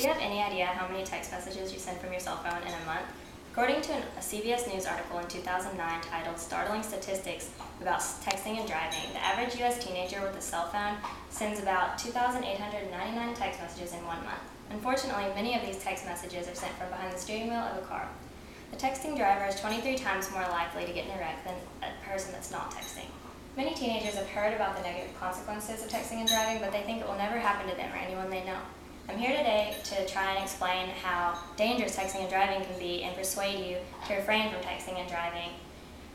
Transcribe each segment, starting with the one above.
Do you have any idea how many text messages you send from your cell phone in a month? According to a CBS News article in 2009 titled Startling Statistics About Texting and Driving, the average U.S. teenager with a cell phone sends about 2,899 text messages in 1 month. Unfortunately, many of these text messages are sent from behind the steering wheel of a car. The texting driver is 23 times more likely to get in a wreck than a person that's not texting. Many teenagers have heard about the negative consequences of texting and driving, but they think it will never happen to them or anyone they know. I'm here today to try and explain how dangerous texting and driving can be and persuade you to refrain from texting and driving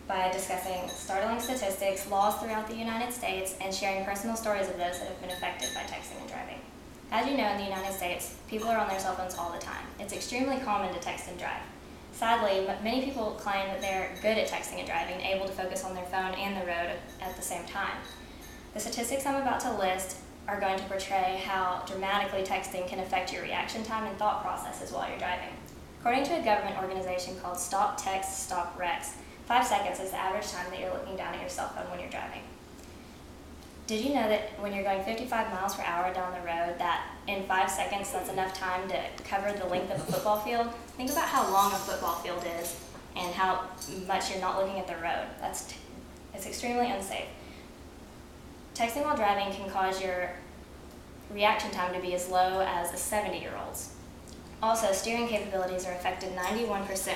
by discussing startling statistics, laws throughout the United States, and sharing personal stories of those that have been affected by texting and driving. As you know, in the United States, people are on their cell phones all the time. It's extremely common to text and drive. Sadly, many people claim that they're good at texting and driving, able to focus on their phone and the road at the same time. The statistics I'm about to list are going to portray how dramatically texting can affect your reaction time and thought processes while you're driving. According to a government organization called Stop Text, Stop Wrecks, 5 seconds is the average time that you're looking down at your cell phone when you're driving. Did you know that when you're going 55 miles per hour down the road, that in 5 seconds that's enough time to cover the length of a football field? Think about how long a football field is and how much you're not looking at the road. It's extremely unsafe. Texting while driving can cause your reaction time to be as low as a 70-year-old's. Also, steering capabilities are affected 91%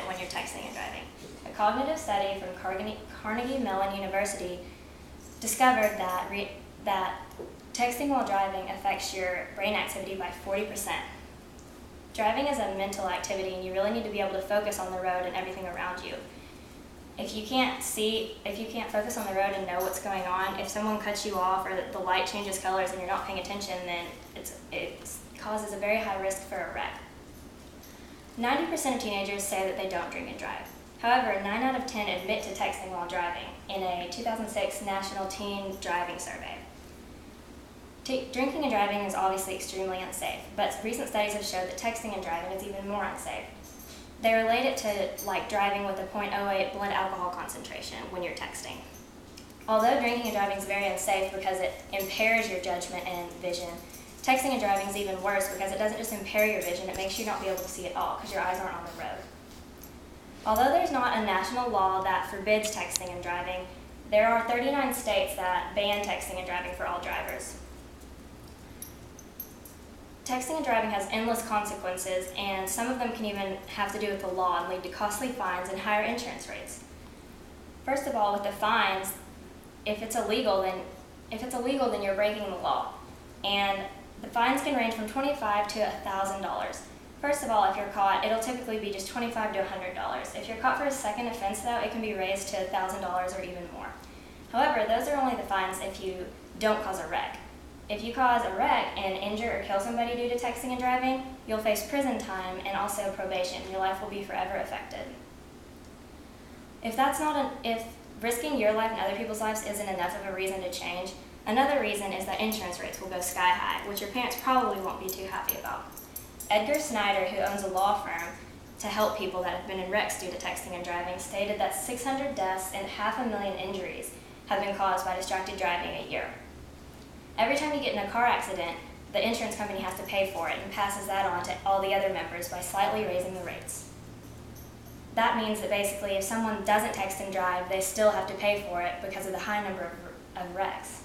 when you're texting and driving. A cognitive study from Carnegie Mellon University discovered that texting while driving affects your brain activity by 40%. Driving is a mental activity, and you really need to be able to focus on the road and everything around you. If you can't focus on the road and know what's going on, if someone cuts you off or the light changes colors and you're not paying attention, then it causes a very high risk for a wreck. 90% of teenagers say that they don't drink and drive. However, 9 out of 10 admit to texting while driving in a 2006 National Teen Driving Survey. Drinking and driving is obviously extremely unsafe, but recent studies have showed that texting and driving is even more unsafe. They relate it to like driving with a 0.08 blood alcohol concentration when you're texting. Although drinking and driving is very unsafe because it impairs your judgment and vision, texting and driving is even worse because it doesn't just impair your vision, it makes you not be able to see at all because your eyes aren't on the road. Although there's not a national law that forbids texting and driving, there are 39 states that ban texting and driving for all drivers. Texting and driving has endless consequences, and some of them can even have to do with the law and lead to costly fines and higher insurance rates. First of all, with the fines, if it's illegal, then you're breaking the law. And the fines can range from $25 to $1,000. First of all, if you're caught, it'll typically be just $25 to $100. If you're caught for a second offense, though, it can be raised to $1,000 or even more. However, those are only the fines if you don't cause a wreck. If you cause a wreck and injure or kill somebody due to texting and driving, you'll face prison time and also probation. Your life will be forever affected. If risking your life and other people's lives isn't enough of a reason to change, another reason is that insurance rates will go sky high, which your parents probably won't be too happy about. Edgar Snyder, who owns a law firm to help people that have been in wrecks due to texting and driving, stated that 600 deaths and 500,000 injuries have been caused by distracted driving a year. Every time you get in a car accident, the insurance company has to pay for it and passes that on to all the other members by slightly raising the rates. That means that basically if someone doesn't text and drive, they still have to pay for it because of the high number of wrecks.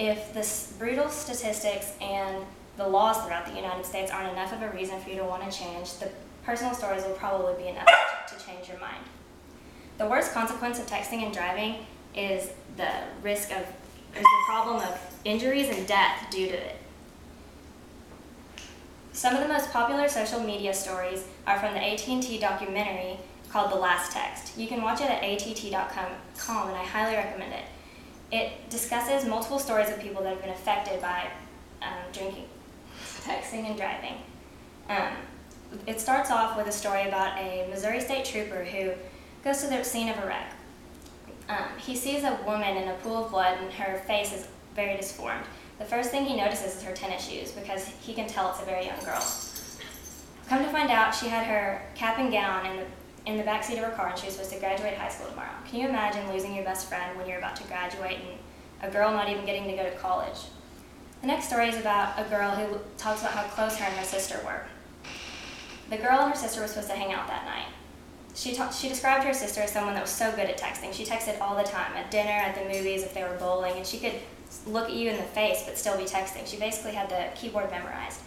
If the brutal statistics and the laws throughout the United States aren't enough of a reason for you to want to change, the personal stories will probably be enough to change your mind. The worst consequence of texting and driving is the problem of injuries and death due to it. Some of the most popular social media stories are from the AT&T documentary called The Last Text. You can watch it at att.com, and I highly recommend it. It discusses multiple stories of people that have been affected by drinking, texting, and driving. It starts off with a story about a Missouri State Trooper who goes to the scene of a wreck. He sees a woman in a pool of blood and her face is very disformed. The first thing he notices is her tennis shoes because he can tell it's a very young girl. Come to find out, she had her cap and gown in the backseat of her car and she was supposed to graduate high school tomorrow. Can you imagine losing your best friend when you're about to graduate and a girl not even getting to go to college? The next story is about a girl who talks about how close her and her sister were. The girl and her sister were supposed to hang out that night. She described her sister as someone that was so good at texting. She texted all the time, at dinner, at the movies, if they were bowling, and she could look at you in the face but still be texting. She basically had the keyboard memorized.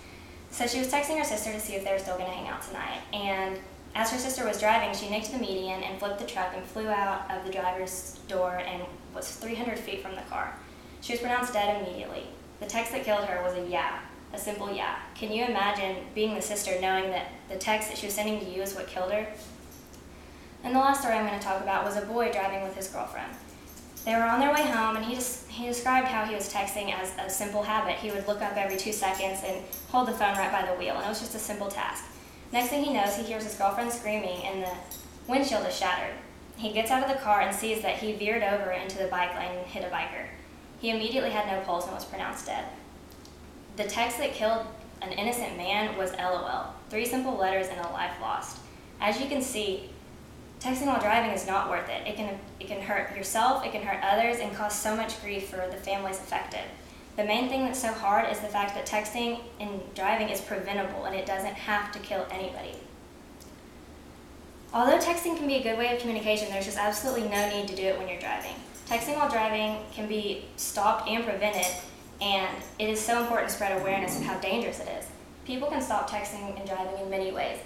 So she was texting her sister to see if they were still going to hang out tonight. And as her sister was driving, she nicked the median and flipped the truck and flew out of the driver's door and was 300 feet from the car. She was pronounced dead immediately. The text that killed her was a yeah, a simple yeah. Can you imagine being the sister knowing that the text that she was sending to you is what killed her? And the last story I'm going to talk about was a boy driving with his girlfriend. They were on their way home, and he described how he was texting as a simple habit. He would look up every 2 seconds and hold the phone right by the wheel, and it was just a simple task. Next thing he knows, he hears his girlfriend screaming, and the windshield is shattered. He gets out of the car and sees that he veered over into the bike lane and hit a biker. He immediately had no pulse and was pronounced dead. The text that killed an innocent man was LOL, 3 simple letters and a life lost. As you can see, texting while driving is not worth it. It can hurt yourself, it can hurt others, and cause so much grief for the families affected. The main thing that's so hard is the fact that texting and driving is preventable, and it doesn't have to kill anybody. Although texting can be a good way of communication, there's just absolutely no need to do it when you're driving. Texting while driving can be stopped and prevented, and it is so important to spread awareness of how dangerous it is. People can stop texting and driving in many ways.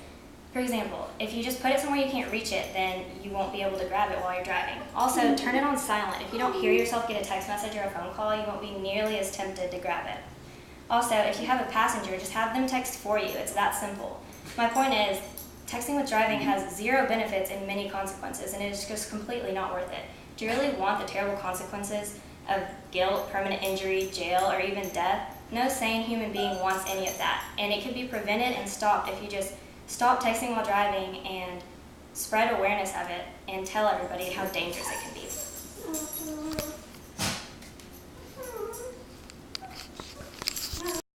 For example, if you just put it somewhere you can't reach it, then you won't be able to grab it while you're driving. Also, turn it on silent. If you don't hear yourself get a text message or a phone call, you won't be nearly as tempted to grab it. Also, if you have a passenger, just have them text for you. It's that simple. My point is, texting with driving has 0 benefits and many consequences, and it is just completely not worth it. Do you really want the terrible consequences of guilt, permanent injury, jail, or even death? No sane human being wants any of that, and it can be prevented and stopped if you just stop texting while driving and spread awareness of it and tell everybody how dangerous it can be.